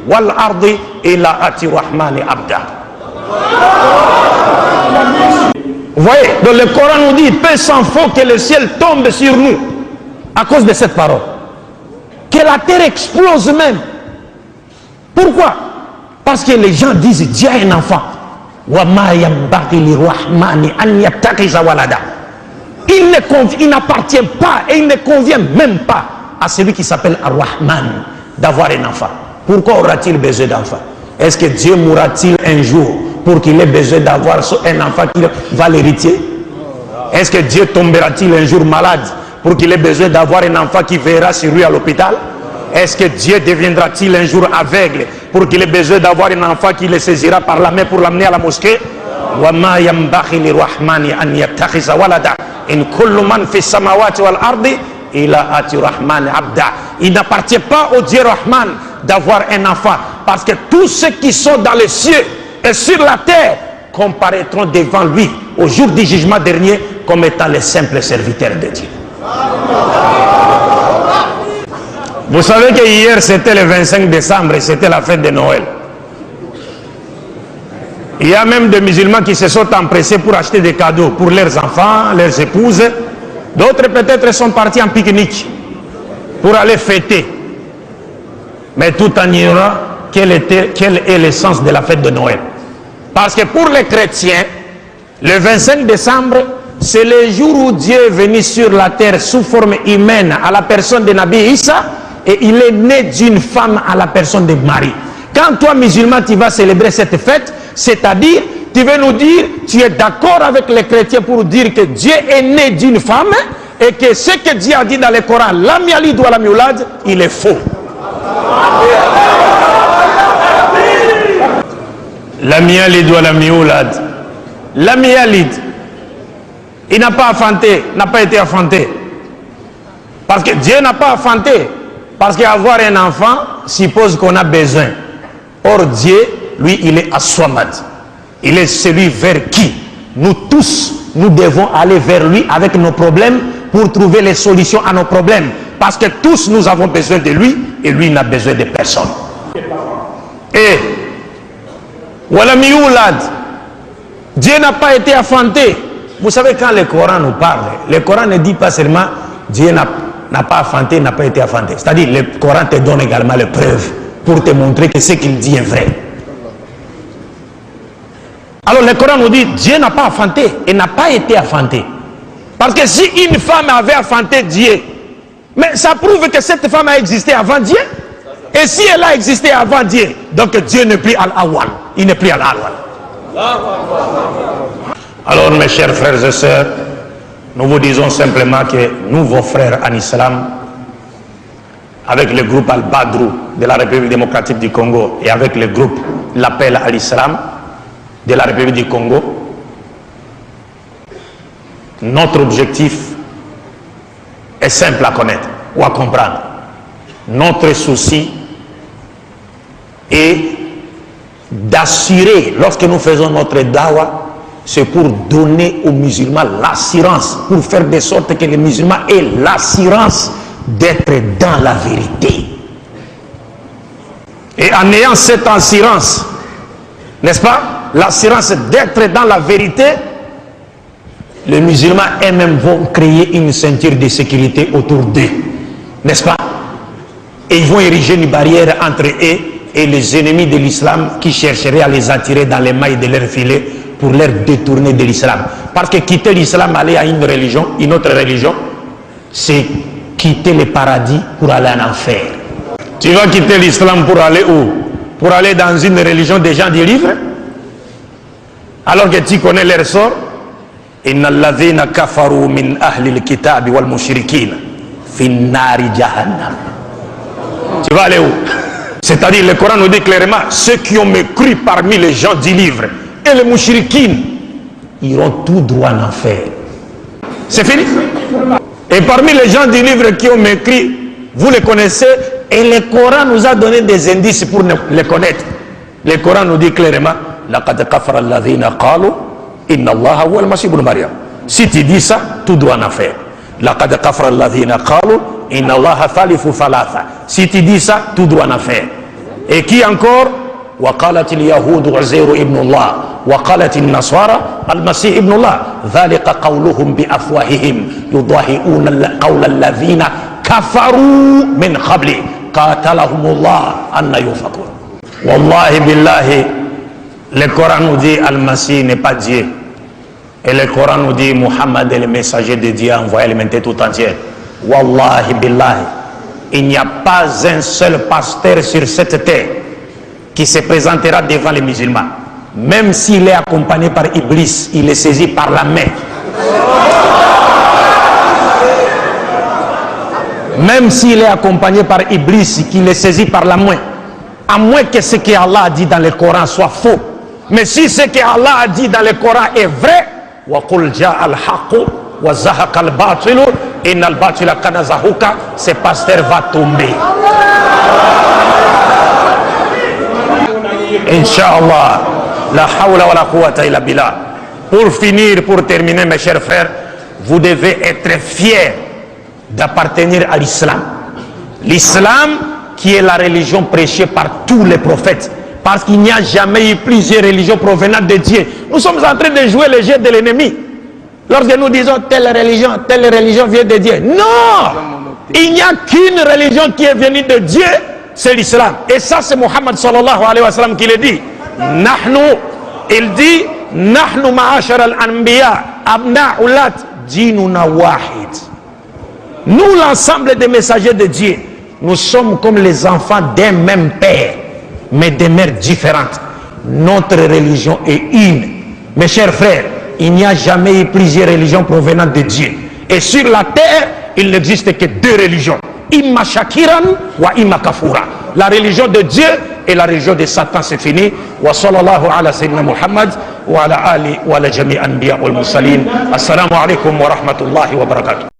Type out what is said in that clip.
wal ardi ila ati rahmani abda. Vous voyez, donc le Coran nous dit, peu s'en faut que le ciel tombe sur nous à cause de cette parole. Que la terre explose même. Pourquoi? Parce que les gens disent, Dieu a un enfant. Il n'appartient pas et il ne convient même pas à celui qui s'appelle Ar-Rahman d'avoir un enfant. Pourquoi aura-t-il besoin d'enfant? Est-ce que Dieu mourra-t-il un jour pour qu'il ait besoin d'avoir un enfant qui va l'hériter? Est-ce que Dieu tombera-t-il un jour malade pour qu'il ait besoin d'avoir un enfant qui veillera sur lui à l'hôpital? Est-ce que Dieu deviendra-t-il un jour aveugle pour qu'il ait besoin d'avoir un enfant qui le saisira par la main pour l'amener à la mosquée? Il n'appartient pas au Dieu Rahman d'avoir un enfant, parce que tous ceux qui sont dans les cieux et sur la terre comparaîtront devant lui au jour du jugement dernier comme étant les simples serviteurs de Dieu. Vous savez que hier c'était le 25 décembre et c'était la fête de Noël. Il y a même des musulmans qui se sont empressés pour acheter des cadeaux pour leurs enfants, leurs épouses. D'autres peut-être sont partis en pique-nique pour aller fêter. Mais tout en ignorant quel est l'essence de la fête de Noël. Parce que pour les chrétiens, le 25 décembre, c'est le jour où Dieu est venu sur la terre sous forme humaine à la personne de Nabi Issa, et il est né d'une femme à la personne de Marie. Quand toi, musulman, tu vas célébrer cette fête, c'est-à-dire, tu veux nous dire, tu es d'accord avec les chrétiens pour dire que Dieu est né d'une femme et que ce que Dieu a dit dans le Coran, lam yalid wa lam yulad, il est faux. Lam yalid wa lam yulad. Lam yalid, il n'a pas enfanté, n'a pas été enfanté. Parce que Dieu n'a pas enfanté. Parce qu'avoir un enfant suppose qu'on a besoin. Or Dieu, lui, il est As-Samad. Il est celui vers qui nous tous, nous devons aller vers lui avec nos problèmes pour trouver les solutions à nos problèmes. Parce que tous, nous avons besoin de lui et lui n'a besoin de personne. Et Walam yulad, Dieu n'a pas été enfanté. Vous savez, quand le Coran nous parle, le Coran ne dit pas seulement Dieu n'a pas enfanté, n'a pas été enfanté. C'est-à-dire, le Coran te donne également les preuves pour te montrer que ce qu'il dit est vrai. Alors le Coran nous dit Dieu n'a pas enfanté et n'a pas été enfanté. Parce que si une femme avait enfanté Dieu, mais ça prouve que cette femme a existé avant Dieu. Et si elle a existé avant Dieu, donc Dieu n'est plus Al-Awwal. Il n'est plus Al-Awwal. Alors mes chers frères et sœurs, nous vous disons simplement que nous, vos frères en islam, avec le groupe Al-Badrou de la République démocratique du Congo et avec le groupe L'Appel à l'Islam de la République du Congo, notre objectif est simple à connaître ou à comprendre. Notre souci est d'assurer, lorsque nous faisons notre dawa, c'est pour donner aux musulmans l'assurance, pour faire de sorte que les musulmans aient l'assurance d'être dans la vérité. Et en ayant cette assurance, n'est-ce pas, l'assurance d'être dans la vérité, les musulmans eux-mêmes vont créer une ceinture de sécurité autour d'eux, n'est-ce pas? Et ils vont ériger une barrière entre eux et les ennemis de l'islam qui chercheraient à les attirer dans les mailles de leur filet pour leur détourner de l'islam. Parce que quitter l'islam, aller à une religion, une autre religion, c'est quitter le paradis pour aller en enfer. Tu vas quitter l'islam pour aller où? Pour aller dans une religion des gens du livre? Alors que tu connais leur sort. Inna alladhina kafaru min ahli al-kitab wal mushrikin fi nari jahannam. Tu vas aller où? C'est-à-dire, le Coran nous dit clairement, ceux qui ont mécru parmi les gens du livre et les mouchriquines iront tout droit en enfer. C'est fini. Et parmi les gens du livre qui ont mécru, vous les connaissez, et le Coran nous a donné des indices pour les connaître. Le Coran nous dit clairement, laqad kafara alladhina qalu inna Allaha huwa al-Masih ibn Maryam. Si tu dis ça, tout droit en enfer. Laqad kafara alladhina qalu inna Allaha thalithu thalatha. Si tu dis ça, tout droit en enfer. Et qui encore? وقالت اليهود عزير ابن الله وقالت النصارى المسيح ابن الله ذلك قولهم بأفواههم يضاهئون قول الذين كفروا من قبل قاتلهم الله أن يؤفكون. والله بالله, le Coran nous dit Al-Masih n'est pas Dieu. Et le Coran nous dit Muhammad est le messager de Dieu envoyé à l'humanité tout entière. Wallahi billahi, il n'y a pas un seul pasteur sur cette terre qui se présentera devant les musulmans. Même s'il est accompagné par Iblis, il est saisi par la main. Même s'il est accompagné par Iblis, qu'il est saisi par la main. À moins que ce que Allah a dit dans le Coran soit faux. Mais si ce que Allah a dit dans le Coran est vrai, وَقُلْ جَاءَ الْحَقُّ وَزَهَقَ الْبَاطِلُ إِنَّ الْبَاطِلَ كَانَ زَهُوقًا, ce pasteur va tomber. Inch'Allah, la hawla wa la quwwata illa billah. Pour finir, pour terminer, mes chers frères, vous devez être fiers d'appartenir à l'islam. L'islam qui est la religion prêchée par tous les prophètes. Parce qu'il n'y a jamais eu plusieurs religions provenant de Dieu. Nous sommes en train de jouer le jeu de l'ennemi. Lorsque nous disons telle religion vient de Dieu. Non! Il n'y a qu'une religion qui est venue de Dieu, c'est l'islam. Et ça, c'est Muhammad sallallahu alayhi wa sallam qui le dit. Il dit, Nahnu ma'ashara al-anbiya, abna'ulat, dinuna wahid. Nous, l'ensemble des messagers de Dieu, nous sommes comme les enfants d'un même père, mais des mères différentes. Notre religion est une. Mes chers frères, il n'y a jamais eu plusieurs religions provenant de Dieu. Et sur la terre, il n'existe que deux religions. Imma shakiran wa imma kafura. La religion de Dieu et la religion de Satan, c'est fini. Wa sallallahu ala sayyidina Muhammad wa ala ali wa ala jami' anbiya wal mursalin. Assalamu alaikum wa rahmatullahi wa barakatuh.